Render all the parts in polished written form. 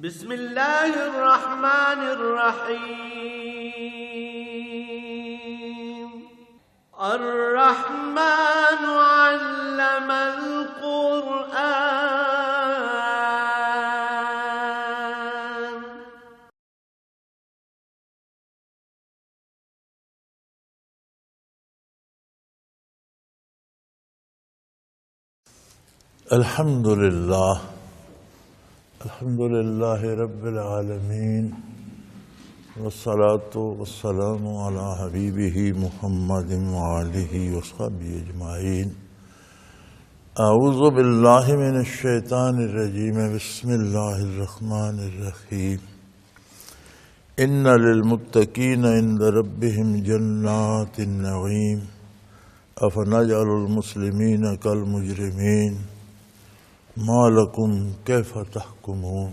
بسم اللہ الرحمن الرحیم الرحمن علم القرآن الحمد للہ رب العالمین والصلاة والسلام علی حبیبہ محمد وآلہ وصحبہ اجمعین. اعوذ باللہ من الشیطان الرجیم. بسم اللہ الرحمن الرحیم. ان للمتقین عند ربہم جنات النعیم افنجعل المسلمین کالمجرمین ما لکم کیف تحکمون.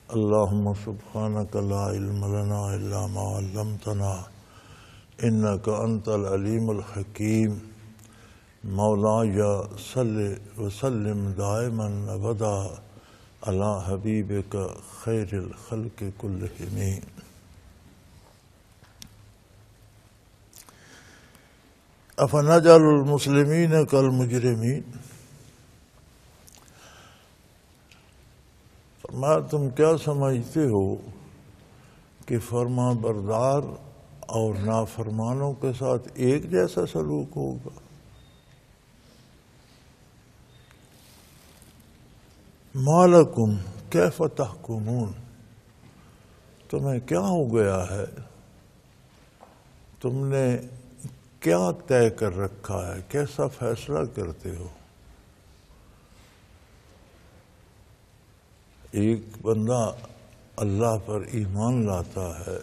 اللہم سبحانک لا علم لنا الا ما علمتنا انک انت العلیم الحکیم. مولاي صل وسلم دائما ابدا علی حبیبک خیر الخلق کلہم. افنجعل المسلمین کالمجرمین. تم کیا سمجھتے ہو کہ فرما بردار اور نافرمانوں کے ساتھ ایک جیسا سلوک ہوگا؟ ما لکم کیف تحکمون. تمہیں کیا ہو گیا ہے؟ تم نے کیا طے کر رکھا ہے؟ کیسا فیصلہ کرتے ہو؟ ایک بندہ اللہ پر ایمان لاتا ہے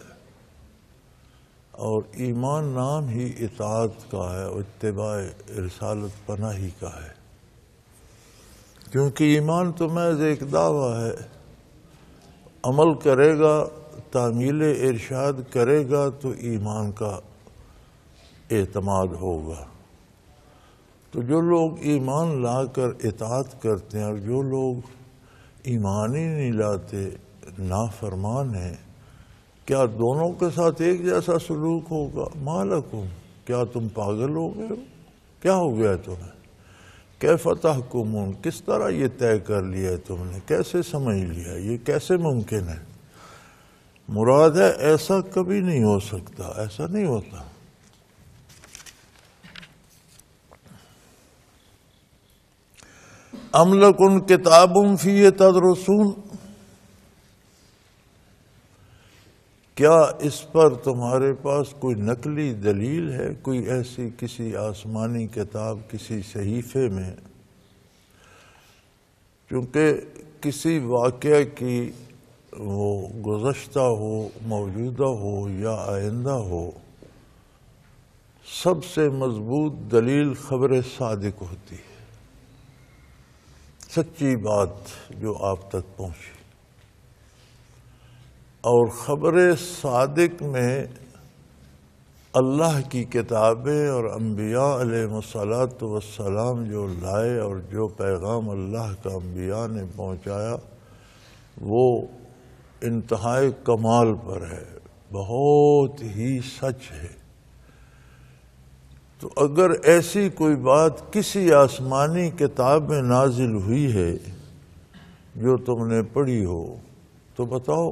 اور ایمان نام ہی اطاعت کا ہے اور اتباع رسالت پناہی کا ہے، کیونکہ ایمان تو محض ایک دعویٰ ہے. عمل کرے گا، تعمیل ارشاد کرے گا تو ایمان کا اعتماد ہوگا. تو جو لوگ ایمان لا کر اطاعت کرتے ہیں اور جو لوگ ایمان ہی نہیں لاتے، نافرمان ہیں، کیا دونوں کے ساتھ ایک جیسا سلوک ہوگا؟ ما لکم، کیا تم پاگل ہو گئے ہو؟ کیا ہو گیا تمہیں؟ کیف تحکمون، کس طرح یہ طے کر لیا ہے تم نے؟ کیسے سمجھ لیا؟ یہ کیسے ممکن ہے؟ مراد ہے ایسا کبھی نہیں ہو سکتا، ایسا نہیں ہوتا. ام لکم کتاب فیہ تدرسون. کیا اس پر تمہارے پاس کوئی نقلی دلیل ہے؟ کوئی ایسی کسی آسمانی کتاب، کسی صحیفے میں؟ چونکہ کسی واقعہ کی وہ گزشتہ ہو، موجودہ ہو یا آئندہ ہو، سب سے مضبوط دلیل خبر صادق ہوتی ہے، سچی بات جو آپ تک پہنچی. اور خبر صادق میں اللہ کی کتابیں اور انبیاء علیہ الصلاۃ والسلام جو لائے اور جو پیغام اللہ کا انبیاء نے پہنچایا وہ انتہائی کمال پر ہے، بہت ہی سچ ہے. تو اگر ایسی کوئی بات کسی آسمانی کتاب میں نازل ہوئی ہے جو تم نے پڑھی ہو تو بتاؤ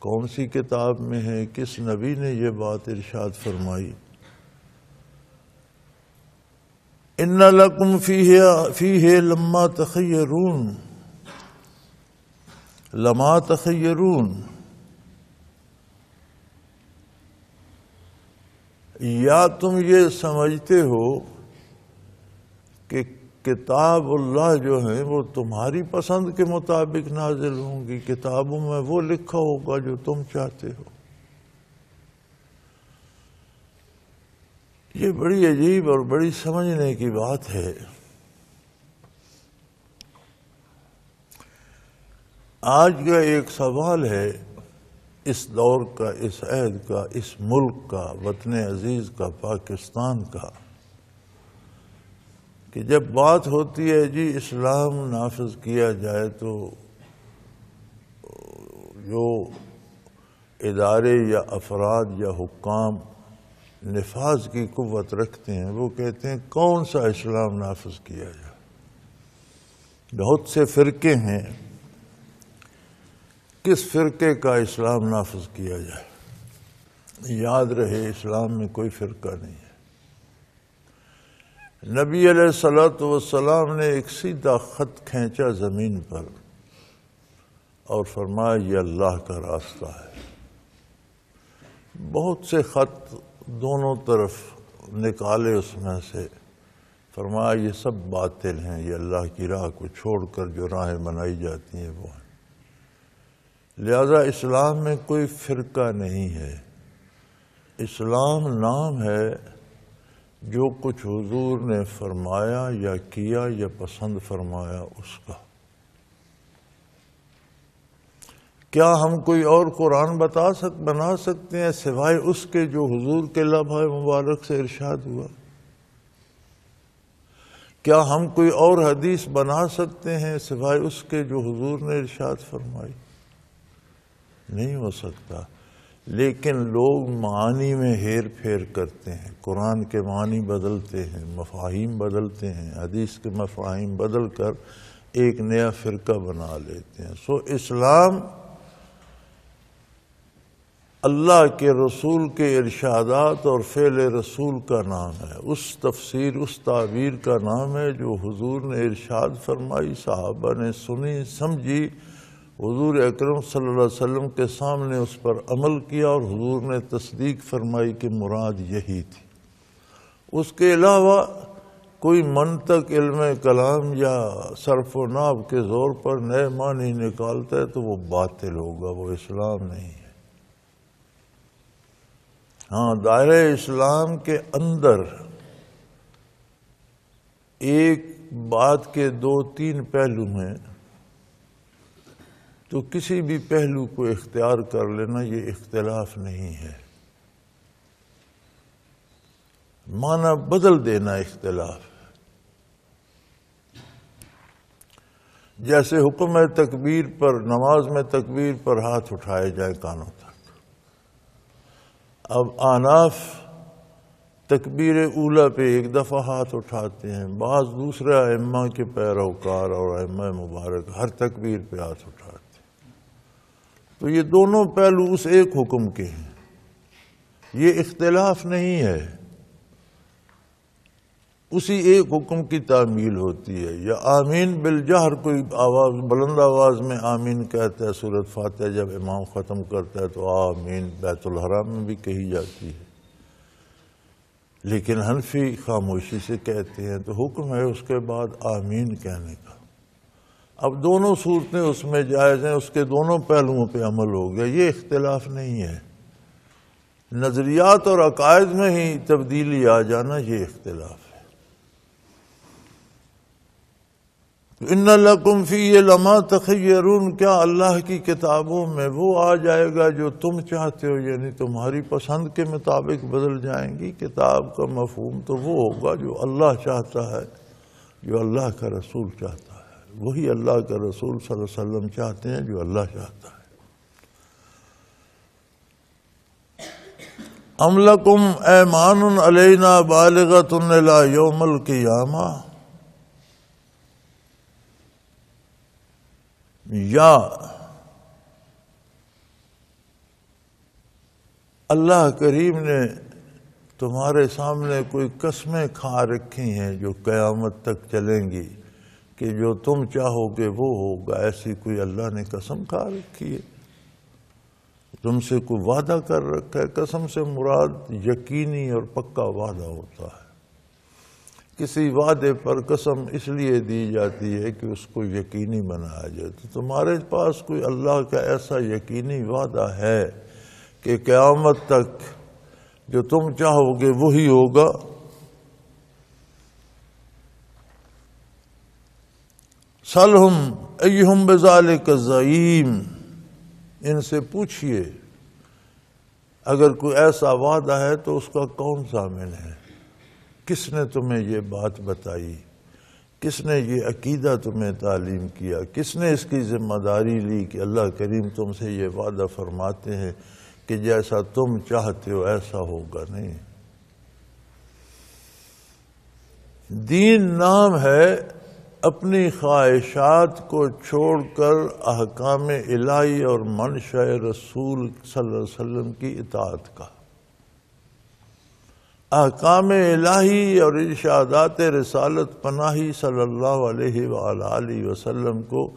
کون سی کتاب میں ہے، کس نبی نے یہ بات ارشاد فرمائی؟ ان لکم فیہ لما تخیرون. یا تم یہ سمجھتے ہو کہ کتاب اللہ جو ہیں وہ تمہاری پسند کے مطابق نازل ہوں گی؟ کتابوں میں وہ لکھا ہوگا جو تم چاہتے ہو. یہ بڑی عجیب اور بڑی سمجھنے کی بات ہے. آج کا ایک سوال ہے اس دور کا، اس عہد کا، اس ملک کا، وطن عزیز کا، پاکستان کا، کہ جب بات ہوتی ہے جی اسلام نافذ کیا جائے تو جو ادارے یا افراد یا حکام نفاذ کی قوت رکھتے ہیں وہ کہتے ہیں کون سا اسلام نافذ کیا جائے. بہت سے فرقے ہیں، کس فرقے کا اسلام نافذ کیا جائے؟ یاد رہے اسلام میں کوئی فرقہ نہیں ہے. نبی علیہ الصلوۃ والسلام نے ایک سیدھا خط کھینچا زمین پر اور فرمایا یہ اللہ کا راستہ ہے. بہت سے خط دونوں طرف نکالے، اس میں سے فرمایا یہ سب باطل ہیں، یہ اللہ کی راہ کو چھوڑ کر جو راہیں بنائی جاتی ہیں وہ ہیں. لہذا اسلام میں کوئی فرقہ نہیں ہے. اسلام نام ہے جو کچھ حضور نے فرمایا یا کیا یا پسند فرمایا اس کا. کیا ہم کوئی اور قرآن بنا سکتے ہیں سوائے اس کے جو حضور کے لبہ مبارک سے ارشاد ہوا؟ کیا ہم کوئی اور حدیث بنا سکتے ہیں سوائے اس کے جو حضور نے ارشاد فرمائی؟ نہیں ہو سکتا. لیکن لوگ معانی میں ہیر پھیر کرتے ہیں، قرآن کے معنی بدلتے ہیں، مفاہیم بدلتے ہیں، حدیث کے مفاہیم بدل کر ایک نیا فرقہ بنا لیتے ہیں. سو اسلام اللہ کے رسول کے ارشادات اور فعل رسول کا نام ہے، اس تفسیر اس تعبیر کا نام ہے جو حضور نے ارشاد فرمائی، صحابہ نے سنی سمجھی، حضور اکرم صلی اللہ علیہ وسلم کے سامنے اس پر عمل کیا اور حضور نے تصدیق فرمائی کہ مراد یہی تھی. اس کے علاوہ کوئی منطق، علم کلام یا صرف و نحو کے زور پر نئے معنی نکالتا ہے تو وہ باطل ہوگا، وہ اسلام نہیں ہے. ہاں، دائرہ اسلام کے اندر ایک بات کے 2-3 پہلو ہیں تو کسی بھی پہلو کو اختیار کر لینا یہ اختلاف نہیں ہے. معنی بدل دینا اختلاف ہے. جیسے حکم ہے تکبیر پر، نماز میں تکبیر پر ہاتھ اٹھائے جائیں کانوں تک. اب احناف تکبیر اولا پہ ایک دفعہ ہاتھ اٹھاتے ہیں، بعض دوسرے ائمہ کے پیروکار اور ائمہ مبارک ہر تکبیر پہ ہاتھ اٹھاتے ہیں. تو یہ دونوں پہلو اس ایک حکم کے ہیں، یہ اختلاف نہیں ہے. اسی ایک حکم کی تعمیل ہوتی ہے. یا آمین بالجہر، کوئی آواز بلند آواز میں آمین کہتا ہے سورۃ فاتحہ جب امام ختم کرتا ہے تو آمین بیت الحرام میں بھی کہی جاتی ہے، لیکن حنفی خاموشی سے کہتے ہیں. تو حکم ہے اس کے بعد آمین کہنے کا. اب دونوں صورتیں اس میں جائز ہیں، اس کے دونوں پہلوؤں پہ عمل ہو گیا، یہ اختلاف نہیں ہے. نظریات اور عقائد میں ہی تبدیلی آ جانا یہ اختلاف ہے. ان لکم فیہ لما تخیرون، کیا اللہ کی کتابوں میں وہ آ جائے گا جو تم چاہتے ہو، یعنی تمہاری پسند کے مطابق بدل جائیں گی. کتاب کا مفہوم تو وہ ہوگا جو اللہ چاہتا ہے، جو اللہ کا رسول چاہتا ہے. وہی اللہ کا رسول صلی اللہ علیہ وسلم چاہتے ہیں جو اللہ چاہتا ہے. ام لکم ایمان علینا بالغۃ الی یوم القیامہ، یا اللہ کریم نے تمہارے سامنے کوئی قسمیں کھا رکھی ہیں جو قیامت تک چلیں گی کہ جو تم چاہو گے وہ ہوگا. ایسی کوئی اللہ نے قسم کھا رکھی ہے، تم سے کوئی وعدہ کر رکھا ہے. قسم سے مراد یقینی اور پکا وعدہ ہوتا ہے. کسی وعدے پر قسم اس لیے دی جاتی ہے کہ اس کو یقینی بنایا جائے. تو تمہارے پاس کوئی اللہ کا ایسا یقینی وعدہ ہے کہ قیامت تک جو تم چاہو گے وہی ہوگا. سلہم ایہم بذالک زعیم، ان سے پوچھئے اگر کوئی ایسا وعدہ ہے تو اس کا کون ضامن ہے، کس نے تمہیں یہ بات بتائی کس نے یہ عقیدہ تمہیں تعلیم کیا؟ کس نے اس کی ذمہ داری لی کہ اللہ کریم تم سے یہ وعدہ فرماتے ہیں کہ جیسا تم چاہتے ہو ایسا ہوگا؟ نہیں، دین نام ہے اپنی خواہشات کو چھوڑ کر احکام الہی اور منشاء رسول صلی اللہ علیہ وسلم کی اطاعت کا۔ احکام الہی اور ارشادات رسالت پناہی صلی اللہ علیہ وآلہ وسلم کو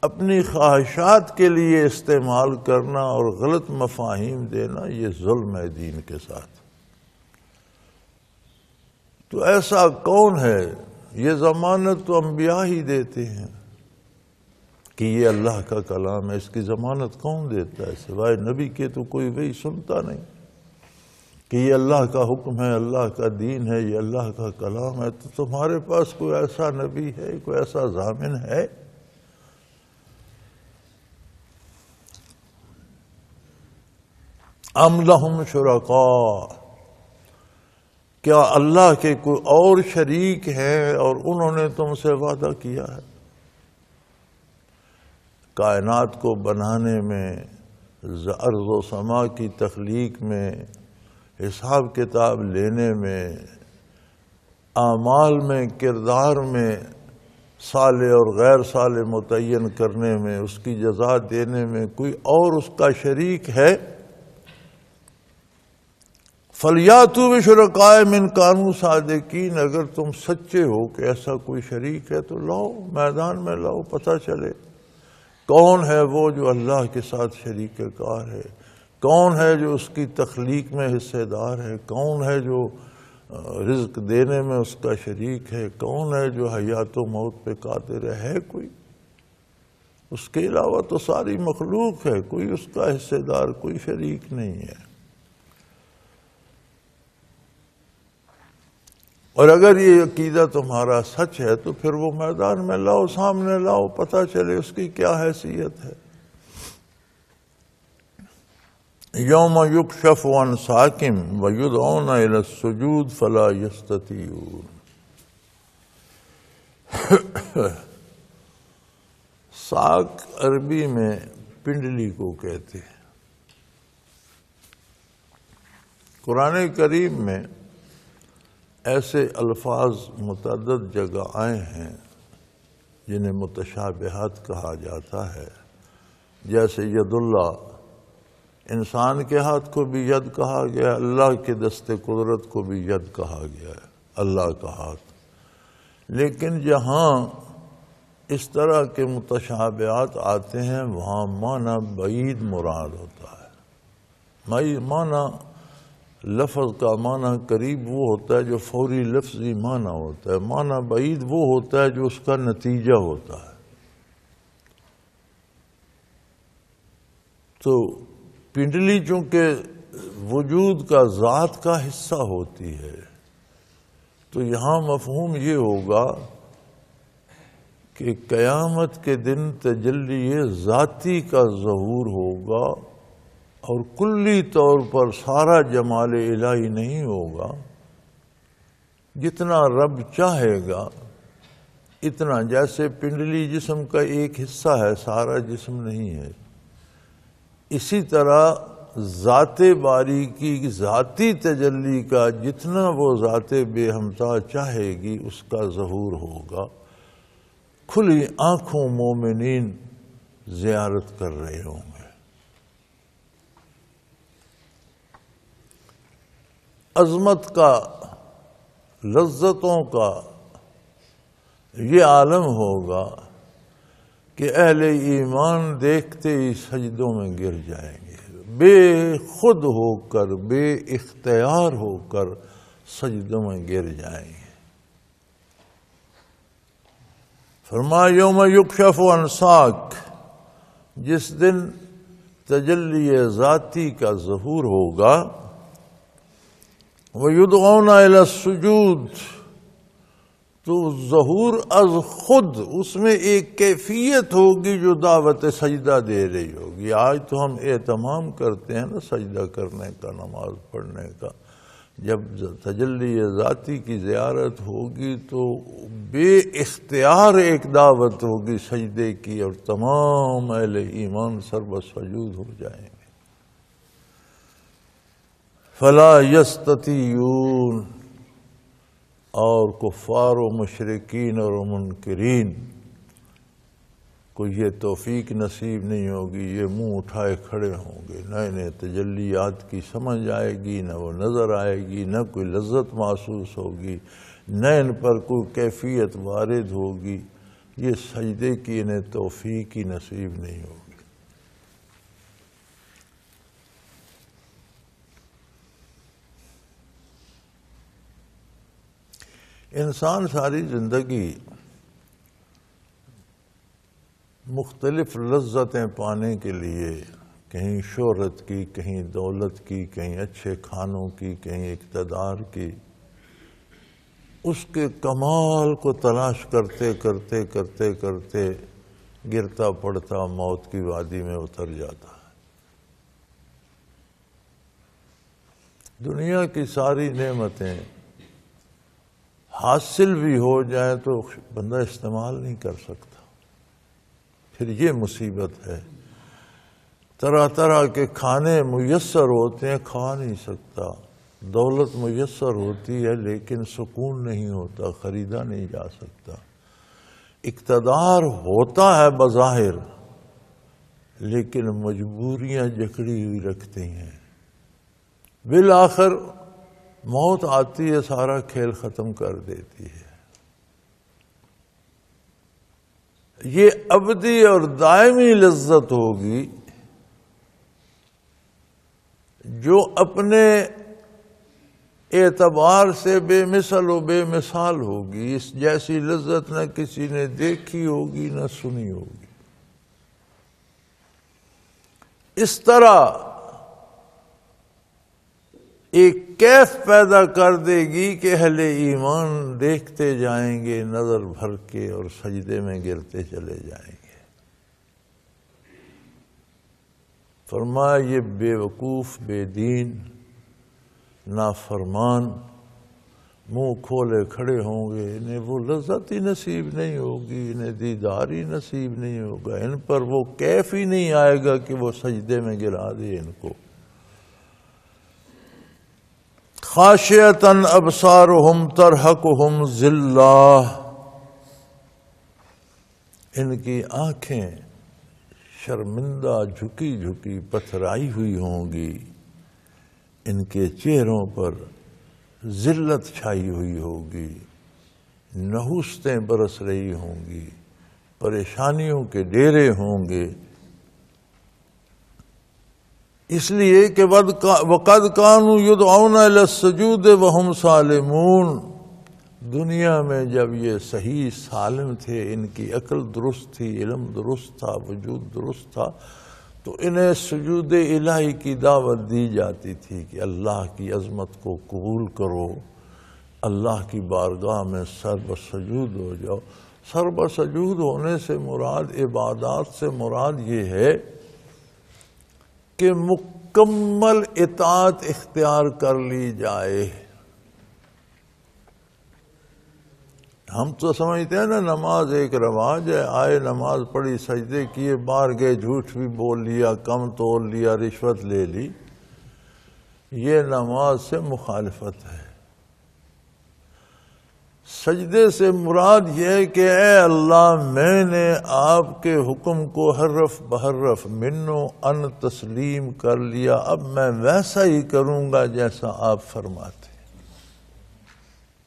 اپنی خواہشات کے لیے استعمال کرنا اور غلط مفاہیم دینا، یہ ظلم ہے دین کے ساتھ۔ تو ایسا کون ہے؟ یہ ضمانت تو انبیاء ہی دیتے ہیں کہ یہ اللہ کا کلام ہے۔ اس کی ضمانت کون دیتا ہے؟ سوائے نبی کے تو کوئی وہی سنتا نہیں کہ یہ اللہ کا حکم ہے، اللہ کا دین ہے، یہ اللہ کا کلام ہے۔ تو تمہارے پاس کوئی ایسا نبی ہے، کوئی ایسا ضامن ہے؟ ام لہم شرکاء، کیا اللہ کے کوئی اور شریک ہیں اور انہوں نے تم سے وعدہ کیا ہے؟ کائنات کو بنانے میں، ارض و سما کی تخلیق میں، حساب کتاب لینے میں، اعمال میں، کردار میں، صالح اور غیر صالح متعین کرنے میں، اس کی جزا دینے میں کوئی اور اس کا شریک ہے؟ فَلْيَأْتُوا بِشُرَكَائِهِمْ إِن كَانُوا صَادِقِينَ، اگر تم سچے ہو کہ ایسا کوئی شریک ہے تو لاؤ، میدان میں لاؤ، پتہ چلے کون ہے وہ جو اللہ کے ساتھ شریک کار ہے، کون ہے جو اس کی تخلیق میں حصے دار ہے، کون ہے جو رزق دینے میں اس کا شریک ہے، کون ہے جو حیات و موت پہ قادر ہے؟ کوئی اس کے علاوہ تو ساری مخلوق ہے، کوئی اس کا حصے دار، کوئی شریک نہیں ہے۔ اور اگر یہ عقیدہ تمہارا سچ ہے تو پھر وہ میدان میں لاؤ، سامنے لاؤ، پتہ چلے اس کی کیا حیثیت ہے۔ یوم یکشف عن ساق ویدعون الی السجود فلا یستطیعون۔ ساق عربی میں پنڈلی کو کہتے ہیں۔ قرآن کریم میں ایسے الفاظ متعدد جگہ آئے ہیں جنہیں متشابہات کہا جاتا ہے، جیسے ید اللہ، انسان کے ہاتھ کو بھی ید کہا گیا، اللہ کے دست قدرت کو بھی ید کہا گیا ہے، اللہ کا ہاتھ۔ لیکن جہاں اس طرح کے متشابہات آتے ہیں وہاں معنی بعید مراد ہوتا ہے۔ معنی لفظ کا معنی قریب وہ ہوتا ہے جو فوری لفظی معنی ہوتا ہے، معنی بعید وہ ہوتا ہے جو اس کا نتیجہ ہوتا ہے۔ تو پنڈلی چونکہ وجود کا ذات کا حصہ ہوتی ہے تو یہاں مفہوم یہ ہوگا کہ قیامت کے دن تجلی ذاتی کا ظہور ہوگا اور کلی طور پر سارا جمال الہی نہیں ہوگا، جتنا رب چاہے گا اتنا، جیسے پنڈلی جسم کا ایک حصہ ہے، سارا جسم نہیں ہے، اسی طرح ذات باری کی ذاتی تجلی کا جتنا وہ ذات بے ہمتا چاہے گی اس کا ظہور ہوگا۔ کھلی آنکھوں مومنین زیارت کر رہے ہوں گے۔ عظمت کا، لذتوں کا یہ عالم ہوگا کہ اہل ایمان دیکھتے ہی سجدوں میں گر جائیں گے، بے خود ہو کر، بے اختیار ہو کر سجدوں میں گر جائیں گے۔ فرمایا یوم یکشف عن ساق، جس دن تجلی ذاتی کا ظہور ہوگا، وَيُدْعَوْنَ إِلَى السُّجُودِ، تو ظہور از خود اس میں ایک کیفیت ہوگی جو دعوت سجدہ دے رہی ہوگی۔ آج تو ہم اہتمام کرتے ہیں نا سجدہ کرنے کا، نماز پڑھنے کا، جب تجلی ذاتی کی زیارت ہوگی تو بے اختیار ایک دعوت ہوگی سجدے کی، اور تمام اہل ایمان سر بسجود ہو جائیں گے۔ فلا یستطیعون، اور کفار و مشرکین اور منکرین کو یہ توفیق نصیب نہیں ہوگی، یہ منہ اٹھائے کھڑے ہوں گے، نہ انہیں تجلیات کی سمجھ آئے گی، نہ وہ نظر آئے گی، نہ کوئی لذت محسوس ہوگی، نہ ان پر کوئی کیفیت وارد ہوگی، یہ سجدے کی انہیں توفیق ہی نصیب نہیں ہوگی۔ انسان ساری زندگی مختلف لذتیں پانے کے لیے کہیں شہرت کی، کہیں دولت کی، کہیں اچھے کھانوں کی، کہیں اقتدار کی، اس کے کمال کو تلاش کرتے کرتے کرتے کرتے گرتا پڑتا موت کی وادی میں اتر جاتا ہے۔ دنیا کی ساری نعمتیں حاصل بھی ہو جائیں تو بندہ استعمال نہیں کر سکتا، پھر یہ مصیبت ہے۔ طرح طرح کے کھانے میسر ہوتے ہیں، کھا نہیں سکتا، دولت میسر ہوتی ہے لیکن سکون نہیں ہوتا، خریدا نہیں جا سکتا، اقتدار ہوتا ہے بظاہر لیکن مجبوریاں جکڑی ہوئی رکھتی ہیں، بالآخر موت آتی ہے، سارا کھیل ختم کر دیتی ہے۔ یہ ابدی اور دائمی لذت ہوگی جو اپنے اعتبار سے بے مثل و بے مثال ہوگی، اس جیسی لذت نہ کسی نے دیکھی ہوگی نہ سنی ہوگی۔ اس طرح ایک کیف پیدا کر دے گی کہ اہل ایمان دیکھتے جائیں گے نظر بھر کے اور سجدے میں گرتے چلے جائیں گے۔ فرمایا یہ بے وقوف، بے دین، نافرمان منہ کھولے کھڑے ہوں گے، انہیں وہ لذت ہی نصیب نہیں ہوگی، انہیں دیدار ہی نصیب نہیں ہوگا، ان پر وہ کیف ہی نہیں آئے گا کہ وہ سجدے میں گرا دے ان کو۔ خاشعۃ ابصارہم ترہقہم ذلہ، ان کی آنکھیں شرمندہ جھکی جھکی پتھرائی ہوئی ہوں گی، ان کے چہروں پر ذلت چھائی ہوئی ہوگی، نحوستیں برس رہی ہوں گی، پریشانیوں کے ڈیرے ہوں گے، اس لیے کہ وَقَدْ كَانُوا يُدْعَوْنَ إِلَى السُّجُودِ وَهُمْ صَالِمُونَ، دنیا میں جب یہ صحیح سالم تھے، ان کی عقل درست تھی، علم درست تھا، وجود درست تھا، تو انہیں سجود الہی کی دعوت دی جاتی تھی کہ اللہ کی عظمت کو قبول کرو، اللہ کی بارگاہ میں سر بسجود ہو جاؤ۔ سر بسجود ہونے سے مراد، عبادات سے مراد یہ ہے کہ مکمل اطاعت اختیار کر لی جائے۔ ہم تو سمجھتے ہیں نا نماز ایک رواج ہے، آئے نماز پڑھی، سجدے کیے، باہر گئے، جھوٹ بھی بول لیا، کم تول لیا، رشوت لے لی، یہ نماز سے مخالفت ہے۔ سجدے سے مراد یہ ہے کہ اے اللہ، میں نے آپ کے حکم کو حرف بحرف من و ان تسلیم کر لیا، اب میں ویسا ہی کروں گا جیسا آپ فرماتے ہیں۔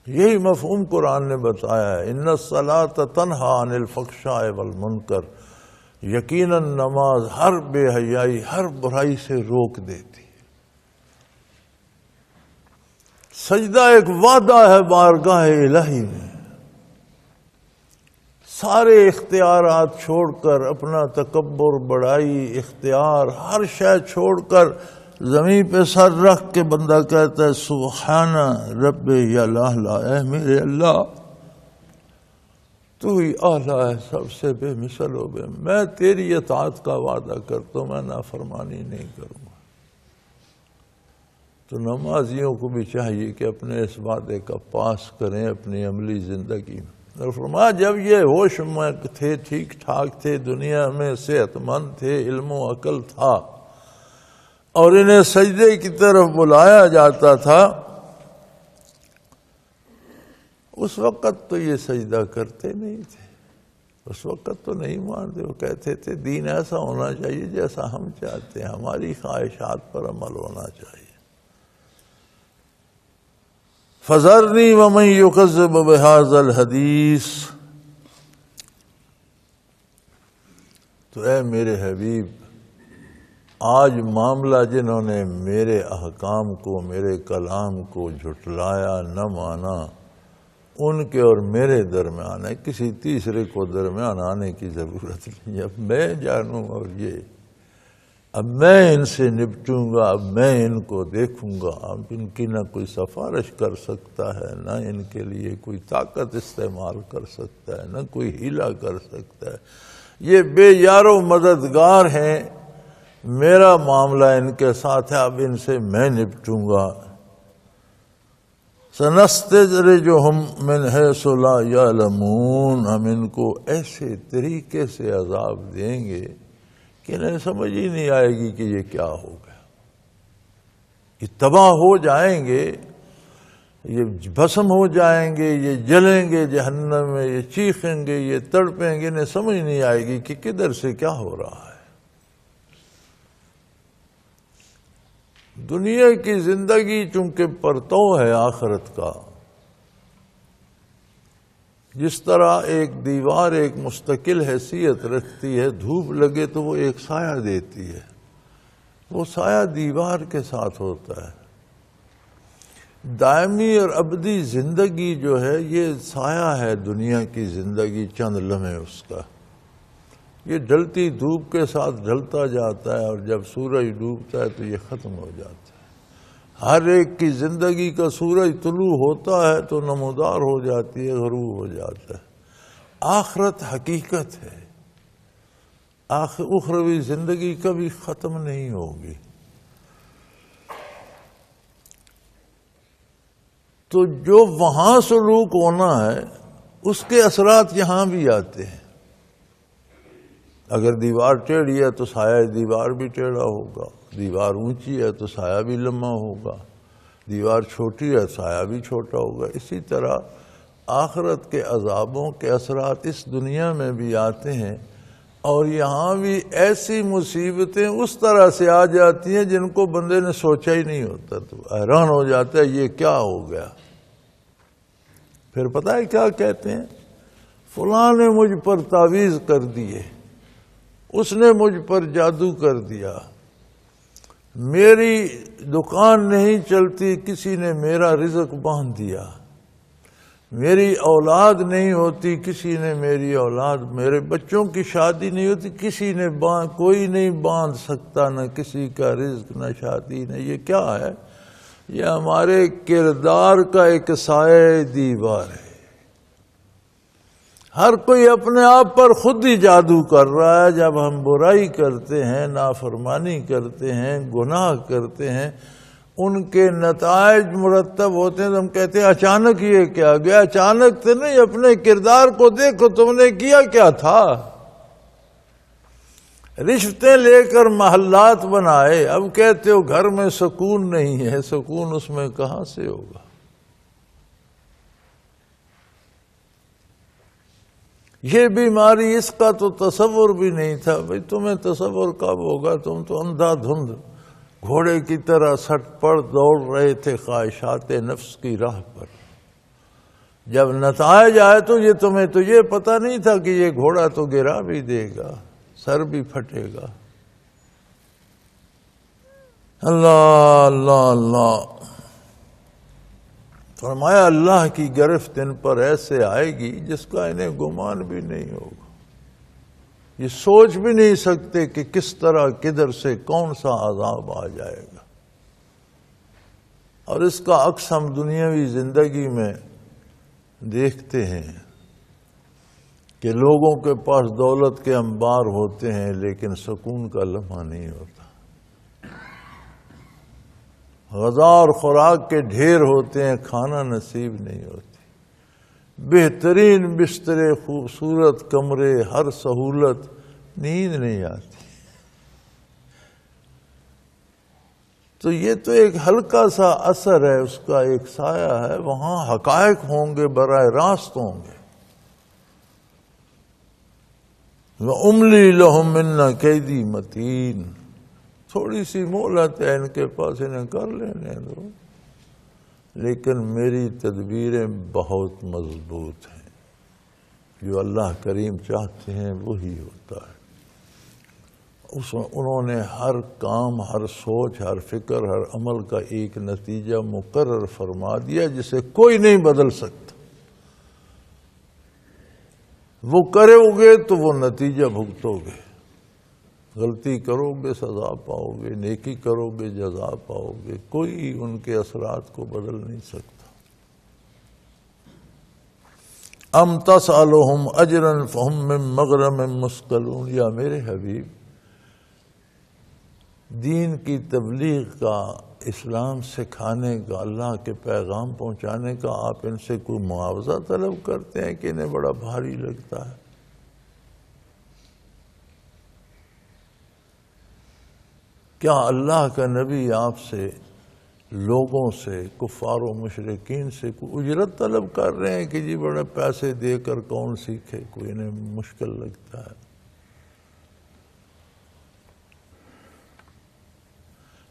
یہی مفہوم قرآن نے بتایا ہے، ان الصلاۃ تنہی عن الفحشاء والمنکر، یقیناً نماز ہر بے حیائی، ہر برائی سے روک دیتی۔ سجدہ ایک وعدہ ہے بارگاہ الہی میں، سارے اختیارات چھوڑ کر، اپنا تکبر، بڑائی، اختیار، ہر شے چھوڑ کر زمین پہ سر رکھ کے بندہ کہتا ہے سبحان رب یا لا، اے میرے اللہ تو ہی اعلیٰ ہے، سب سے بے مثل ہو، میں تیری اطاعت کا وعدہ کرتا ہوں، میں نافرمانی نہیں کروں گا۔ تو نمازیوں کو بھی چاہیے کہ اپنے اس وعدے کا پاس کریں اپنی عملی زندگی میں۔ اور فرمایا جب یہ ہوش میں تھے، ٹھیک ٹھاک تھے، دنیا میں صحت مند تھے، علم و عقل تھا، اور انہیں سجدے کی طرف بلایا جاتا تھا، اس وقت تو یہ سجدہ کرتے نہیں تھے، اس وقت تو نہیں مانتے۔ وہ کہتے تھے دین ایسا ہونا چاہیے جیسا ہم چاہتے ہیں، ہماری خواہشات پر عمل ہونا چاہیے۔ فَذَرْنِي وَمَن يُكَذِّبُ بِهَذَا الْحَدِيثِ، تو اے میرے حبیب، آج معاملہ جنہوں نے میرے احکام کو، میرے کلام کو جھٹلایا، نہ مانا، ان کے اور میرے درمیان ہے، کسی تیسرے کو درمیان آنے کی ضرورت نہیں۔ اب میں جانوں اور یہ، اب میں ان سے نپٹوں گا، اب میں ان کو دیکھوں گا۔ اب ان کی نہ کوئی سفارش کر سکتا ہے، نہ ان کے لیے کوئی طاقت استعمال کر سکتا ہے، نہ کوئی ہیلا کر سکتا ہے۔ یہ بے یار و مددگار ہیں، میرا معاملہ ان کے ساتھ ہے، اب ان سے میں نپٹوں گا۔ سَنَسْتَدْرِجُهُم مِّنْ حَيْثُ لَا يَعْلَمُونَ، ہم ان کو ایسے طریقے سے عذاب دیں گے کہ انہیں سمجھ ہی نہیں آئے گی کہ یہ کیا ہو گیا۔ یہ تباہ ہو جائیں گے، یہ بھسم ہو جائیں گے، یہ جلیں گے جہنم میں، یہ چیخیں گے، یہ تڑپیں گے، انہیں سمجھ نہیں آئے گی کہ کدھر سے کیا ہو رہا ہے۔ دنیا کی زندگی چونکہ پرتو ہے آخرت کا، جس طرح ایک دیوار ایک مستقل حیثیت رکھتی ہے، دھوپ لگے تو وہ ایک سایہ دیتی ہے، وہ سایہ دیوار کے ساتھ ہوتا ہے۔ دائمی اور ابدی زندگی جو ہے یہ سایہ ہے، دنیا کی زندگی چند لمحے اس کا، یہ ڈھلتی دھوپ کے ساتھ ڈھلتا جاتا ہے، اور جب سورج ڈوبتا ہے تو یہ ختم ہو جاتا ہے۔ ہر ایک کی زندگی کا سورج طلوع ہوتا ہے تو نمودار ہو جاتی ہے، غروب ہو جاتا ہے۔ آخرت حقیقت ہے، اخروی زندگی کبھی ختم نہیں ہوگی۔ تو جو وہاں سلوک ہونا ہے اس کے اثرات یہاں بھی آتے ہیں۔ اگر دیوار ٹیڑھی ہے تو سایہ دیوار بھی ٹیڑھا ہوگا، دیوار اونچی ہے تو سایہ بھی لمبا ہوگا، دیوار چھوٹی ہے سایہ بھی چھوٹا ہوگا۔ اسی طرح آخرت کے عذابوں کے اثرات اس دنیا میں بھی آتے ہیں، اور یہاں بھی ایسی مصیبتیں اس طرح سے آ جاتی ہیں جن کو بندے نے سوچا ہی نہیں ہوتا، تو حیران ہو جاتا ہے یہ کیا ہو گیا۔ پھر پتہ ہے کیا کہتے ہیں؟ فلاں نے مجھ پر تعویذ کر دیے، اس نے مجھ پر جادو کر دیا، میری دکان نہیں چلتی، کسی نے میرا رزق باندھ دیا، میری اولاد نہیں ہوتی، کسی نے میری اولاد، میرے بچوں کی شادی نہیں ہوتی، کسی نے کوئی نہیں باندھ سکتا، نہ کسی کا رزق نہ شادی نہ۔ یہ کیا ہے؟ یہ ہمارے کردار کا ایک سایہ دیوار ہے۔ ہر کوئی اپنے آپ پر خود ہی جادو کر رہا ہے۔ جب ہم برائی کرتے ہیں، نافرمانی کرتے ہیں، گناہ کرتے ہیں، ان کے نتائج مرتب ہوتے ہیں تو ہم کہتے ہیں اچانک یہ کیا گیا۔ اچانک تو نہیں، اپنے کردار کو دیکھو، تم نے کیا کیا تھا۔ رشتے لے کر محلات بنائے، اب کہتے ہو گھر میں سکون نہیں ہے۔ سکون اس میں کہاں سے ہوگا؟ یہ بیماری، اس کا تو تصور بھی نہیں تھا۔ بھئی تمہیں تصور کب ہوگا؟ تم تو اندھا دھند گھوڑے کی طرح سٹ پڑ دوڑ رہے تھے خواہشات نفس کی راہ پر۔ جب نتائج آئے تو تمہیں تو یہ پتہ نہیں تھا کہ یہ گھوڑا تو گرا بھی دے گا، سر بھی پھٹے گا۔ اللہ اللہ اللہ، فرمایا اللہ کی گرفت ان پر ایسے آئے گی جس کا انہیں گمان بھی نہیں ہوگا۔ یہ سوچ بھی نہیں سکتے کہ کس طرح، کدھر سے، کون سا عذاب آ جائے گا۔ اور اس کا عکس ہم دنیاوی زندگی میں دیکھتے ہیں کہ لوگوں کے پاس دولت کے انبار ہوتے ہیں لیکن سکون کا لمحہ نہیں ہوتا۔ غذا اور خوراک کے ڈھیر ہوتے ہیں، کھانا نصیب نہیں ہوتی، بہترین بسترے، خوبصورت کمرے، ہر سہولت، نیند نہیں آتی۔ تو یہ تو ایک ہلکا سا اثر ہے، اس کا ایک سایہ ہے، وہاں حقائق ہوں گے، براہ راست ہوں گے۔ وَأُمْلِي لَهُمْ إِنَّ كَيْدِي مَتِينٌ، تھوڑی سی مہلت ہے ان کے پاس، انہیں کر لینے دو، لیکن میری تدبیریں بہت مضبوط ہیں۔ جو اللہ کریم چاہتے ہیں وہی ہوتا ہے۔ انہوں نے ہر کام، ہر سوچ، ہر فکر، ہر عمل کا ایک نتیجہ مقرر فرما دیا جسے کوئی نہیں بدل سکتا۔ وہ کرو گے تو وہ نتیجہ بھگتو گے، غلطی کرو گے سزا پاؤ گے، نیکی کرو گے جزا پاؤ گے، کوئی ان کے اثرات کو بدل نہیں سکتا۔ ام تسألہم اجرا فہم من مغرم مثقلون، یا میرے حبیب، دین کی تبلیغ کا، اسلام سکھانے کا، اللہ کے پیغام پہنچانے کا آپ ان سے کوئی معاوضہ طلب کرتے ہیں کہ انہیں بڑا بھاری لگتا ہے؟ کیا اللہ کا نبی آپ سے، لوگوں سے، کفار و مشرکین سے کوئی اجرت طلب کر رہے ہیں کہ جی بڑے پیسے دے کر کون سیکھے؟ کوئی انہیں مشکل لگتا ہے؟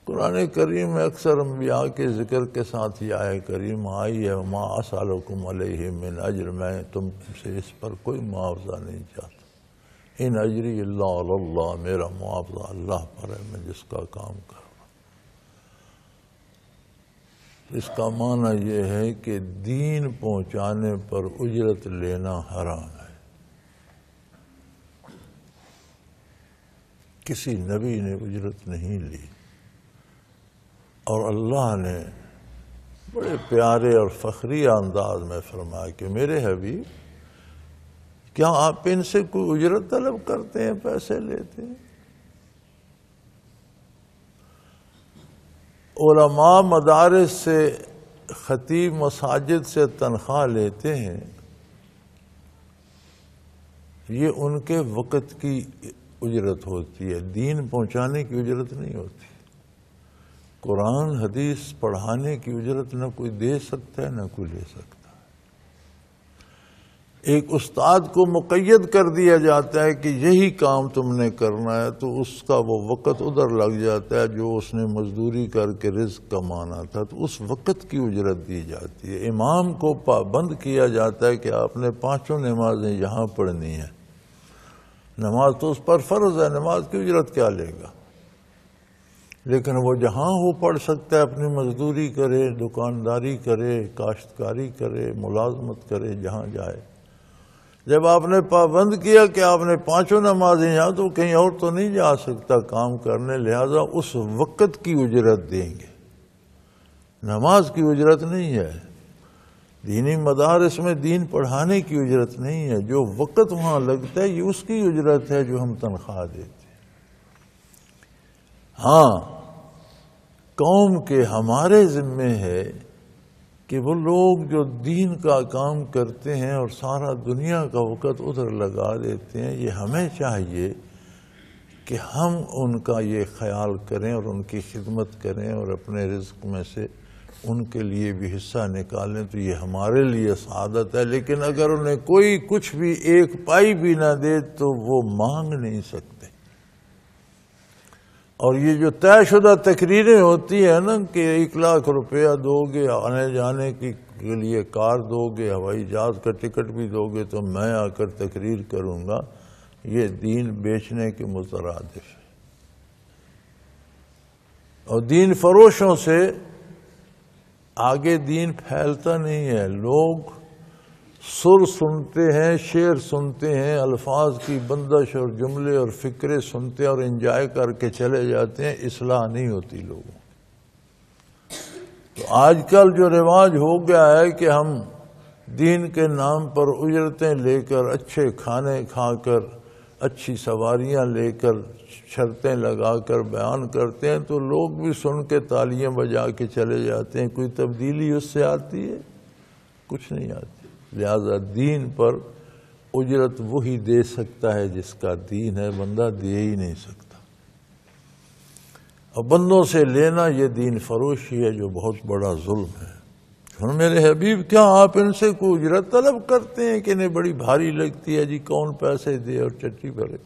قرآن کریم میں اکثر انبیاء کے ذکر کے ساتھ یہ آیت کریم آئی ہے، وَمَا أَسْأَلُكُمْ عَلَيْهِ مِنْ أَجْرٍ، میں تم سے اس پر کوئی معاوضہ نہیں چاہتا، ان اجری الا علی اللہ، میرا معاوضہ اللہ پر ہے، میں جس کا کام کر رہا ہوں۔ اس کا معنی یہ ہے کہ دین پہنچانے پر اجرت لینا حرام ہے۔ کسی نبی نے اجرت نہیں لی، اور اللہ نے بڑے پیارے اور فخری انداز میں فرمایا کہ میرے حبیب، کیا آپ ان سے کوئی اجرت طلب کرتے ہیں، پیسے لیتے ہیں؟ علماء مدارس سے، خطیب مساجد سے تنخواہ لیتے ہیں، یہ ان کے وقت کی اجرت ہوتی ہے، دین پہنچانے کی اجرت نہیں ہوتی۔ قرآن حدیث پڑھانے کی اجرت نہ کوئی دے سکتا ہے نہ کوئی لے سکتا ہے۔ ایک استاد کو مقید کر دیا جاتا ہے کہ یہی کام تم نے کرنا ہے، تو اس کا وہ وقت ادھر لگ جاتا ہے جو اس نے مزدوری کر کے رزق کمانا تھا، تو اس وقت کی اجرت دی جاتی ہے۔ امام کو پابند کیا جاتا ہے کہ آپ نے 5 نمازیں یہاں پڑھنی ہیں، نماز تو اس پر فرض ہے، نماز کی اجرت کیا لے گا؟ لیکن وہ جہاں وہ پڑھ سکتا ہے، اپنی مزدوری کرے، دکانداری کرے، کاشتکاری کرے، ملازمت کرے، جہاں جائے۔ جب آپ نے پابند کیا کہ آپ نے 5 نمازیں یہاں، تو کہیں اور تو نہیں جا سکتا کام کرنے، لہذا اس وقت کی اجرت دیں گے، نماز کی اجرت نہیں ہے۔ دینی مدارس میں دین پڑھانے کی اجرت نہیں ہے، جو وقت وہاں لگتا ہے یہ اس کی اجرت ہے جو ہم تنخواہ دیتے ہیں۔ ہاں، قوم کے ہمارے ذمے ہے کہ وہ لوگ جو دین کا کام کرتے ہیں اور سارا دنیا کا وقت ادھر لگا دیتے ہیں، یہ ہمیں چاہیے کہ ہم ان کا یہ خیال کریں اور ان کی خدمت کریں اور اپنے رزق میں سے ان کے لیے بھی حصہ نکالیں، تو یہ ہمارے لیے سعادت ہے۔ لیکن اگر انہیں کوئی کچھ بھی ایک پائی بھی نہ دے تو وہ مانگ نہیں سکتے۔ اور یہ جو طے شدہ تقریریں ہوتی ہیں نا کہ 1 لاکھ روپیہ دو گے، آنے جانے کے لیے کار دو گے، ہوائی جہاز کا ٹکٹ بھی دو گے تو میں آ کر تقریر کروں گا، یہ دین بیچنے کے مترادف ہے۔ اور دین فروشوں سے آگے دین پھیلتا نہیں ہے۔ لوگ سر سنتے ہیں، شعر سنتے ہیں، الفاظ کی بندش اور جملے اور فکرے سنتے ہیں اور انجوائے کر کے چلے جاتے ہیں، اصلاح نہیں ہوتی لوگوں۔ تو آج کل جو رواج ہو گیا ہے کہ ہم دین کے نام پر اجرتیں لے کر، اچھے کھانے کھا کر، اچھی سواریاں لے کر شرطیں لگا کر بیان کرتے ہیں تو لوگ بھی سن کے تالیاں بجا کے چلے جاتے ہیں. کوئی تبدیلی اس سے آتی ہے؟ کچھ نہیں آتی. لہذا دین پر اجرت وہی دے سکتا ہے جس کا دین ہے، بندہ دے ہی نہیں سکتا. اور بندوں سے لینا یہ دین فروشی ہے جو بہت بڑا ظلم ہے. میرے حبیب کیا آپ ان سے کوئی اجرت طلب کرتے ہیں کہ انہیں بڑی بھاری لگتی ہے؟ جی کون پیسے دے اور چٹی بھرے.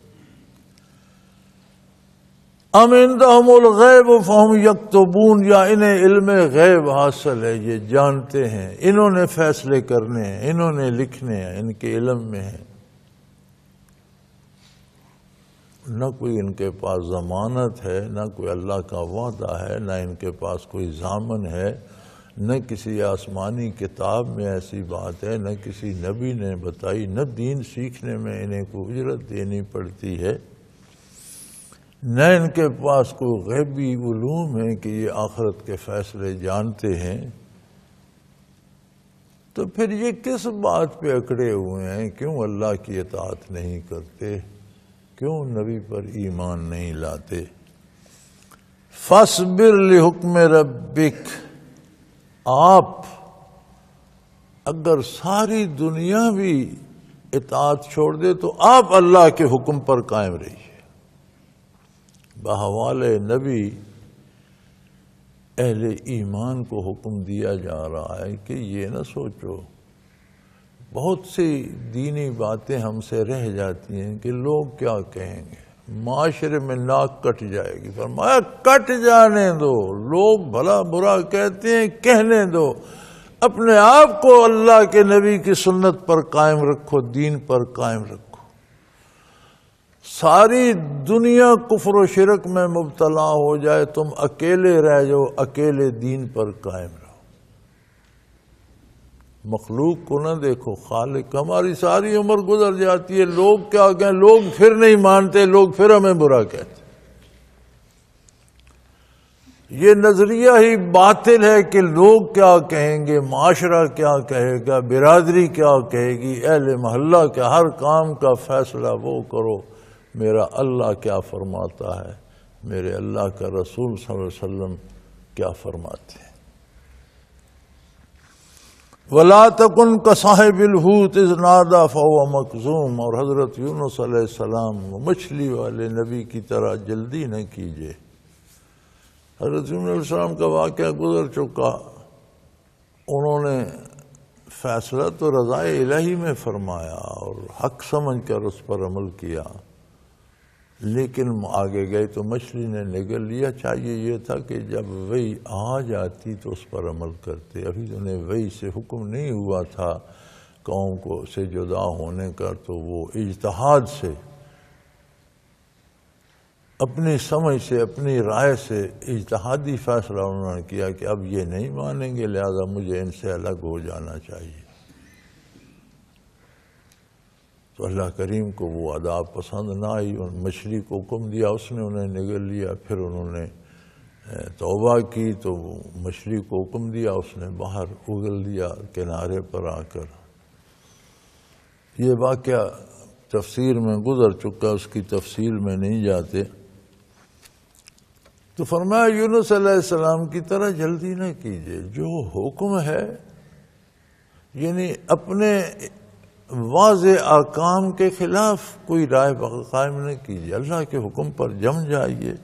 ام عندہم الغیب فہم یکتبون، یا انہیں علم غیب حاصل ہے، یہ جانتے ہیں، انہوں نے فیصلے کرنے ہیں، انہوں نے لکھنے ہیں، ان کے علم میں ہے. نہ کوئی ان کے پاس ضمانت ہے، نہ کوئی اللہ کا وعدہ ہے، نہ ان کے پاس کوئی ضامن ہے، نہ کسی آسمانی کتاب میں ایسی بات ہے، نہ کسی نبی نے بتائی، نہ دین سیکھنے میں انہیں کوئی اجرت دینی پڑتی ہے، نہ ان کے پاس کوئی غیبی علوم ہے کہ یہ آخرت کے فیصلے جانتے ہیں. تو پھر یہ کس بات پہ اکڑے ہوئے ہیں؟ کیوں اللہ کی اطاعت نہیں کرتے؟ کیوں نبی پر ایمان نہیں لاتے؟ فاصبر لحکم ربک، آپ اگر ساری دنیا بھی اطاعت چھوڑ دے تو آپ اللہ کے حکم پر قائم رہیے. بحوال نبی اہل ایمان کو حکم دیا جا رہا ہے کہ یہ نہ سوچو. بہت سی دینی باتیں ہم سے رہ جاتی ہیں کہ لوگ کیا کہیں گے، معاشرے میں ناک کٹ جائے گی. فرمایا کٹ جانے دو، لوگ بھلا برا کہتے ہیں کہنے دو، اپنے آپ کو اللہ کے نبی کی سنت پر قائم رکھو، دین پر قائم رکھو. ساری دنیا کفر و شرک میں مبتلا ہو جائے، تم اکیلے رہ جاؤ، اکیلے دین پر قائم رہو. مخلوق کو نہ دیکھو، خالق. ہماری ساری عمر گزر جاتی ہے، لوگ کیا کہیں، لوگ پھر نہیں مانتے، لوگ پھر ہمیں برا کہتے. یہ نظریہ ہی باطل ہے کہ لوگ کیا کہیں گے، معاشرہ کیا کہے گا، برادری کیا کہے گی، اہل محلہ کے ہر کام کا فیصلہ وہ کرو. میرا اللہ کیا فرماتا ہے، میرے اللہ کا رسول صلی اللہ علیہ وسلم کیا فرماتے ہیں. وَلَا تَكُنْ كَصَاحِبِ الْحُوتِ إِذْ نَادَىٰ فَهُوَ مَكْظُومٌ، اور حضرت یونس علیہ السلام مچھلی والے نبی کی طرح جلدی نہ کیجیے. حضرت یونس علیہ السلام کا واقعہ گزر چکا. انہوں نے فیصلہ تو رضا الہی میں فرمایا اور حق سمجھ کر اس پر عمل کیا، لیکن آگے گئے تو مچھلی نے نگل لیا. چاہیے یہ تھا کہ جب وحی آ جاتی تو اس پر عمل کرتے. ابھی تو انہیں وحی سے حکم نہیں ہوا تھا قوم کو سے جدا ہونے کا، تو وہ اجتہاد سے، اپنی سمجھ سے، اپنی رائے سے اجتہادی فیصلہ انہوں نے کیا کہ اب یہ نہیں مانیں گے، لہذا مجھے ان سے الگ ہو جانا چاہیے. تو اللہ کریم کو وہ عذاب پسند نہ آئی، اور مچھلی کو حکم دیا، اس نے انہیں نگل لیا. پھر انہوں نے توبہ کی تو مچھلی کو حکم دیا، اس نے باہر اگل دیا کنارے پر آ کر. یہ واقعہ تفسیر میں گزر چکا، اس کی تفصیل میں نہیں جاتے. تو فرمایا یونس علیہ السلام کی طرح جلدی نہ کیجیے. جو حکم ہے، یعنی اپنے واضح احکام کے خلاف کوئی رائے قائم نہ کیجیے، اللہ کے حکم پر جم جائیے.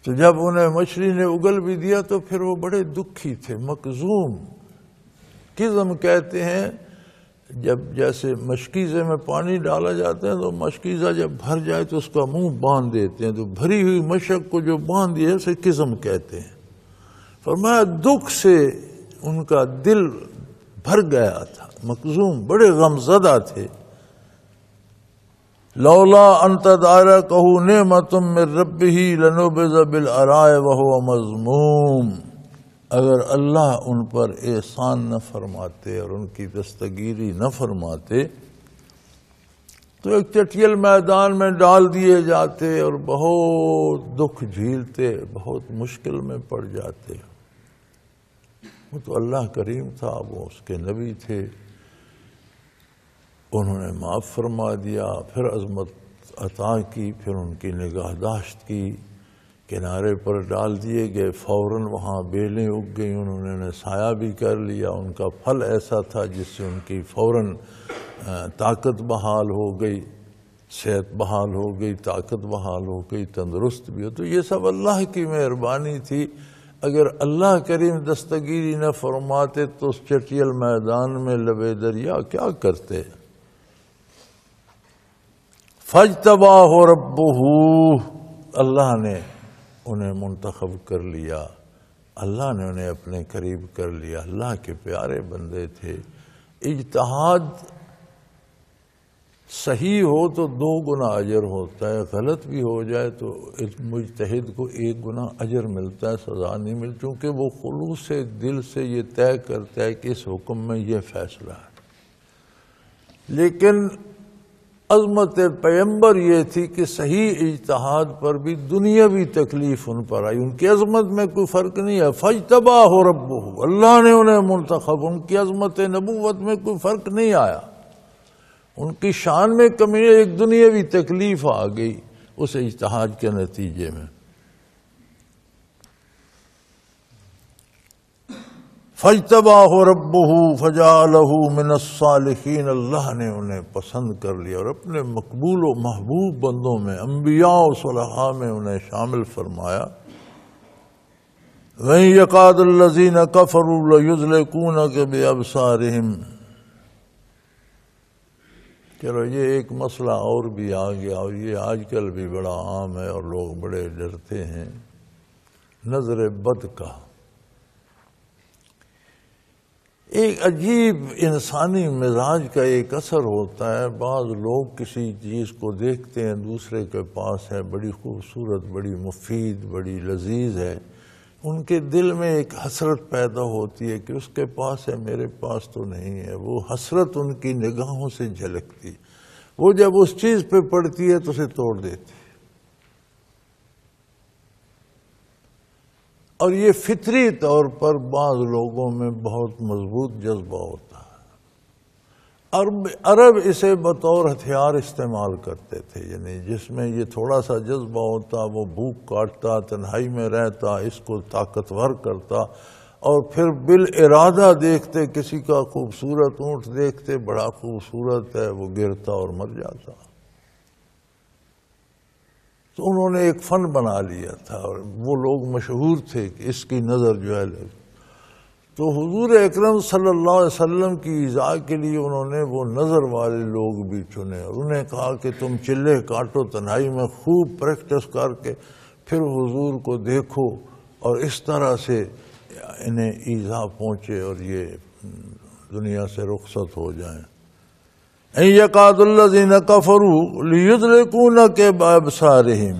تو جب انہیں مچھلی نے اگل بھی دیا تو پھر وہ بڑے دکھی تھے، مکظوم. قزم کہتے ہیں جب جیسے مشکیزے میں پانی ڈالا جاتا ہے تو مشکیزہ جب بھر جائے تو اس کا منہ باندھ دیتے ہیں، تو بھری ہوئی مشک کو جو باندھ دیا اسے قزم کہتے ہیں. فرمایا دکھ سے ان کا دل بھر گیا تھا، مکظوم، بڑے غمزدہ تھے. لولا ان تدارکہ نعمۃ من ربہ لنبذ بالعراء وہو مذموم، اگر اللہ ان پر احسان نہ فرماتے اور ان کی دستگیری نہ فرماتے تو ایک چٹیل میدان میں ڈال دیے جاتے اور بہت دکھ جھیلتے، بہت مشکل میں پڑ جاتے. وہ تو اللہ کریم تھا، وہ اس کے نبی تھے، انہوں نے معاف فرما دیا، پھر عظمت عطا کی، پھر ان کی نگہداشت کی، کنارے پر ڈال دیے گئے، فوراً وہاں بیلیں اگ گئیں، انہوں نے سایہ بھی کر لیا، ان کا پھل ایسا تھا جس سے ان کی فوراً طاقت بحال ہو گئی، صحت بحال ہو گئی، طاقت بحال ہو گئی، تندرست بھی ہو۔ تو یہ سب اللہ کی مہربانی تھی۔ اگر اللہ کریم دستگیری نہ فرماتے تو اس چٹیل میدان میں لبے دریا کیا کرتے؟ فاجتباہ ربہ، اللہ نے انہیں منتخب کر لیا، اللہ نے انہیں اپنے قریب کر لیا، اللہ کے پیارے بندے تھے۔ اجتہاد صحیح ہو تو 2 گنا اجر ہوتا ہے، غلط بھی ہو جائے تو اس مجتہد کو 1 گنا اجر ملتا ہے، سزا نہیں ملتی، چونکہ وہ خلوص دل سے یہ طے کرتا ہے کہ اس حکم میں یہ فیصلہ ہے۔ لیکن عظمت پیغمبر یہ تھی کہ صحیح اجتہاد پر بھی دنیاوی تکلیف ان پر آئی، ان کی عظمت میں کوئی فرق نہیں ہے۔ فاجتباہ ربہ، اللہ نے انہیں منتخب، ان کی عظمت نبوت میں کوئی فرق نہیں آیا، ان کی شان میں کمی، ایک دنیاوی تکلیف آ گئی اس اجتہاد کے نتیجے میں۔ فاجتباہ ربہ فجعلہ من الصالحین، اللہ نے انہیں پسند کر لیا اور اپنے مقبول و محبوب بندوں میں، انبیاء و صلحاء میں انہیں شامل فرمایا۔ وَإِن يَكَادُ الَّذِينَ كَفَرُوا لَيُزْلِقُونَكَ بِأَبْصَارِهِمْ۔ چلو یہ ایک مسئلہ اور بھی آ گیا، اور یہ آج کل بھی بڑا عام ہے اور لوگ بڑے ڈرتے ہیں، نظر بد کا۔ ایک عجیب انسانی مزاج کا ایک اثر ہوتا ہے، بعض لوگ کسی چیز کو دیکھتے ہیں دوسرے کے پاس ہے، بڑی خوبصورت، بڑی مفید، بڑی لذیذ ہے، ان کے دل میں ایک حسرت پیدا ہوتی ہے کہ اس کے پاس ہے میرے پاس تو نہیں ہے۔ وہ حسرت ان کی نگاہوں سے جھلکتی، وہ جب اس چیز پہ پڑتی ہے تو اسے توڑ دیتی ہے۔ اور یہ فطری طور پر بعض لوگوں میں بہت مضبوط جذبہ ہوتا ہے۔ عرب اسے بطور ہتھیار استعمال کرتے تھے، یعنی جس میں یہ تھوڑا سا جذبہ ہوتا وہ بھوک کاٹتا، تنہائی میں رہتا، اس کو طاقتور کرتا، اور پھر بالارادہ دیکھتے کسی کا خوبصورت اونٹ دیکھتے بڑا خوبصورت ہے، وہ گرتا اور مر جاتا۔ تو انہوں نے ایک فن بنا لیا تھا، اور وہ لوگ مشہور تھے کہ اس کی نظر جو ہے، تو حضور اکرم صلی اللہ علیہ وسلم کی ایذاء کے لیے انہوں نے وہ نظر والے لوگ بھی چنے، اور انہیں کہا کہ تم چلے کاٹو تنہائی میں، خوب پریکٹس کر کے پھر حضور کو دیکھو، اور اس طرح سے انہیں ایذاء پہنچے اور یہ دنیا سے رخصت ہو جائیں۔ ان یکاد الذین کفروا لیزلقونک بابصارہم،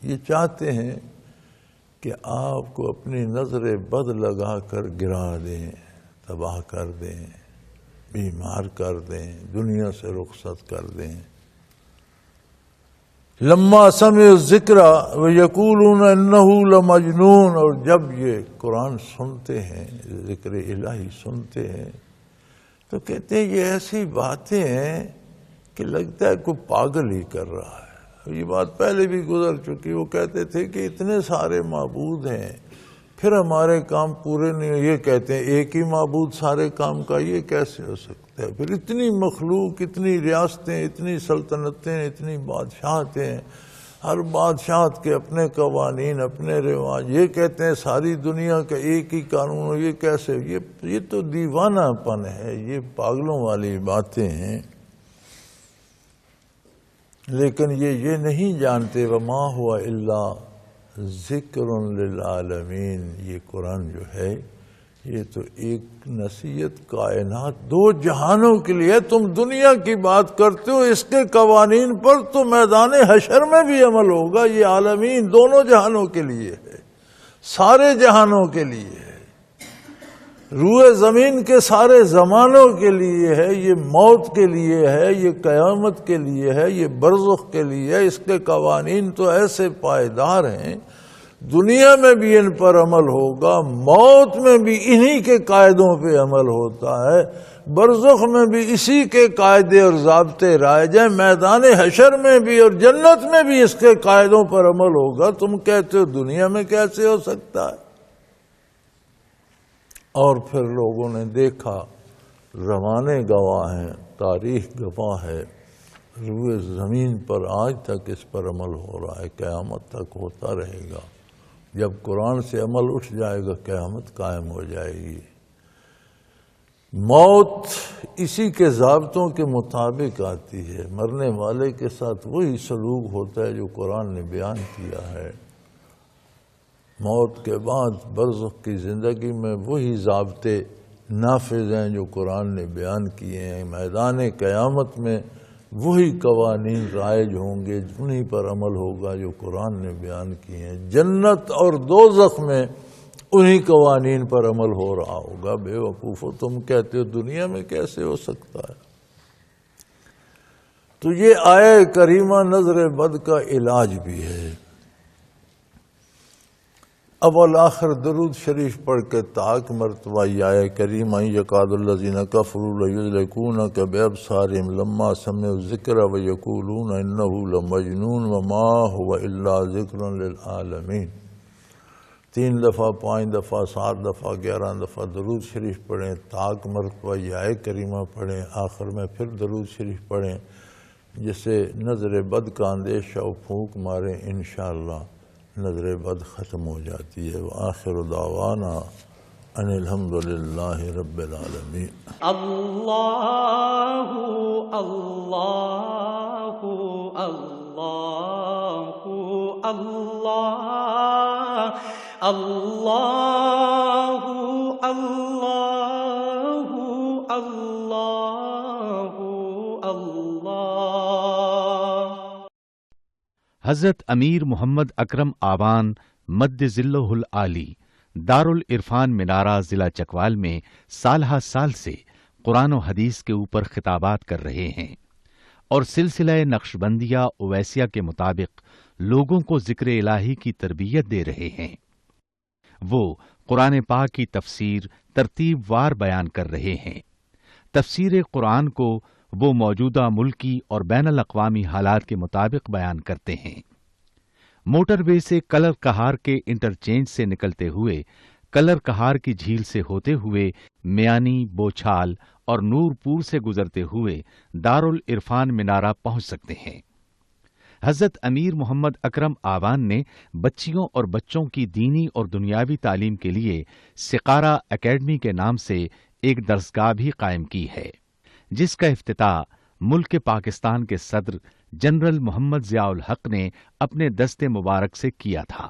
یہ چاہتے ہیں کہ آپ کو اپنی نظر بد لگا کر گرا دیں، تباہ کر دیں، بیمار کر دیں، دنیا سے رخصت کر دیں۔ لما سمعوا الذکر ویقولون انہ لمجنون، اور جب یہ قرآن سنتے ہیں، ذکر الہی سنتے ہیں، تو کہتے ہیں یہ ایسی باتیں ہیں کہ لگتا ہے کوئی پاگل ہی کر رہا ہے۔ یہ بات پہلے بھی گزر چکی، وہ کہتے تھے کہ اتنے سارے معبود ہیں پھر ہمارے کام پورے نہیں ہوئے، یہ کہتے ہیں ایک ہی معبود سارے کام کا، یہ کیسے ہو سکتا ہے؟ پھر اتنی مخلوق، اتنی ریاستیں، اتنی سلطنتیں، اتنی بادشاہتیں، ہر بادشاہت کے اپنے قوانین، اپنے رواج، یہ کہتے ہیں ساری دنیا کا ایک ہی قانون ہو، یہ کیسے؟ یہ تو دیوانہ پن ہے، یہ پاگلوں والی باتیں ہیں۔ لیکن یہ نہیں جانتے وما ہوا الا ذکر للعالمین، یہ قرآن جو ہے یہ تو ایک نصیحت کائنات، 2 جہانوں کے لیے۔ تم دنیا کی بات کرتے ہو، اس کے قوانین پر تو میدان حشر میں بھی عمل ہوگا، یہ عالمین دونوں جہانوں کے لیے ہے، سارے جہانوں کے لیے ہے، روئے زمین کے سارے زمانوں کے لیے ہے، یہ موت کے لیے ہے، یہ قیامت کے لیے ہے، یہ برزخ کے لیے ہے، اس کے قوانین تو ایسے پائیدار ہیں۔ دنیا میں بھی ان پر عمل ہوگا، موت میں بھی انہی کے قاعدوں پہ عمل ہوتا ہے، برزخ میں بھی اسی کے قاعدے اور ضابطے رائج ہیں، میدان حشر میں بھی اور جنت میں بھی اس کے قاعدوں پر عمل ہوگا۔ تم کہتے ہو دنیا میں کیسے ہو سکتا ہے؟ اور پھر لوگوں نے دیکھا، زمانے گواہ ہیں، تاریخ گواہ ہے، روئے زمین پر آج تک اس پر عمل ہو رہا ہے، قیامت تک ہوتا رہے گا۔ جب قرآن سے عمل اٹھ جائے گا قیامت قائم ہو جائے گی۔ موت اسی کے ضابطوں کے مطابق آتی ہے، مرنے والے کے ساتھ وہی سلوک ہوتا ہے جو قرآن نے بیان کیا ہے۔ موت کے بعد برزخ کی زندگی میں وہی ضابطے نافذ ہیں جو قرآن نے بیان کیے ہیں۔ میدان قیامت میں وہی قوانین رائج ہوں گے، انہی پر عمل ہوگا جو قرآن نے بیان کیے ہیں۔ جنت اور دوزخ میں انہی قوانین پر عمل ہو رہا ہوگا۔ بے وقوفو، تم کہتے ہو دنیا میں کیسے ہو سکتا ہے؟ تو یہ آیہ کریمہ نظر بد کا علاج بھی ہے۔ اول آخر درود شریف پڑھ کے تاک مرتبہ یہ آیہ کریمہ یکاد الذین کفروا لیزلقونک بابصارہم لما سمعوا الذکر ویقولون انہ لمجنون وما هو الا ذکر للعالمین۔ 3 دفعہ، 5 دفعہ، 7 دفعہ، 11 دفعہ درود شریف پڑھیں، تاک مرتبہ یہ آیہ کریمہ پڑھیں، آخر میں پھر درود شریف پڑھیں، جس سے نظر بد کا اندیشہ و پھونک ماریں، انشاءاللہ نظر بد ختم ہو جاتی ہے۔ وآخر دعوانا ان الحمدللہ رب العالمین۔ اللہ اللہ اللہ اللہ اللہ اللہ اللہ اللہ۔ حضرت امیر محمد اکرم آوان مد ظلہ العالی دارالعرفان منارہ ضلع چکوال میں سالہ سال سے قرآن و حدیث کے اوپر خطابات کر رہے ہیں اور سلسلہ نقشبندیہ اویسیہ کے مطابق لوگوں کو ذکر الہی کی تربیت دے رہے ہیں۔ وہ قرآن پاک کی تفسیر ترتیب وار بیان کر رہے ہیں۔ تفسیر قرآن کو وہ موجودہ ملکی اور بین الاقوامی حالات کے مطابق بیان کرتے ہیں۔ موٹر وے سے کلر کہار کے انٹرچینج سے نکلتے ہوئے، کلر کہار کی جھیل سے ہوتے ہوئے، میانی، بوچھال اور نور پور سے گزرتے ہوئے دارالعرفان منارہ پہنچ سکتے ہیں۔ حضرت امیر محمد اکرم آوان نے بچیوں اور بچوں کی دینی اور دنیاوی تعلیم کے لیے سقارہ اکیڈمی کے نام سے ایک درسگاہ بھی قائم کی ہے، جس کا افتتاح ملک پاکستان کے صدر جنرل محمد ضیاء الحق نے اپنے دست مبارک سے کیا تھا۔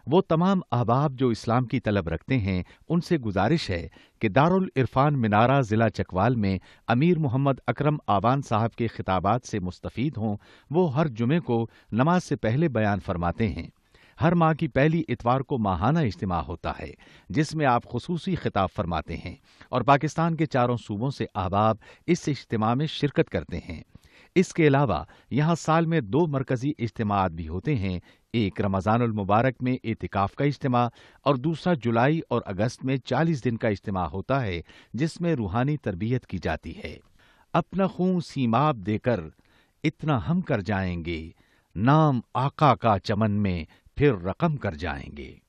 وہ تمام احباب جو اسلام کی طلب رکھتے ہیں، ان سے گزارش ہے کہ دارالعرفان منارہ ضلع چکوال میں امیر محمد اکرم آوان صاحب کے خطابات سے مستفید ہوں۔ وہ ہر جمعے کو نماز سے پہلے بیان فرماتے ہیں۔ ہر ماہ کی پہلی اتوار کو ماہانہ اجتماع ہوتا ہے، جس میں آپ خصوصی خطاب فرماتے ہیں اور پاکستان کے چاروں صوبوں سے احباب اس اجتماع میں شرکت کرتے ہیں۔ اس کے علاوہ یہاں سال میں 2 مرکزی اجتماعات بھی ہوتے ہیں، ایک رمضان المبارک میں اعتکاف کا اجتماع اور دوسرا جولائی اور اگست میں 40 دن کا اجتماع ہوتا ہے، جس میں روحانی تربیت کی جاتی ہے۔ اپنا خون سیماب دے کر اتنا ہم کر جائیں گے، نام آقا کا چمن میں پھر رقم کر جائیں گے۔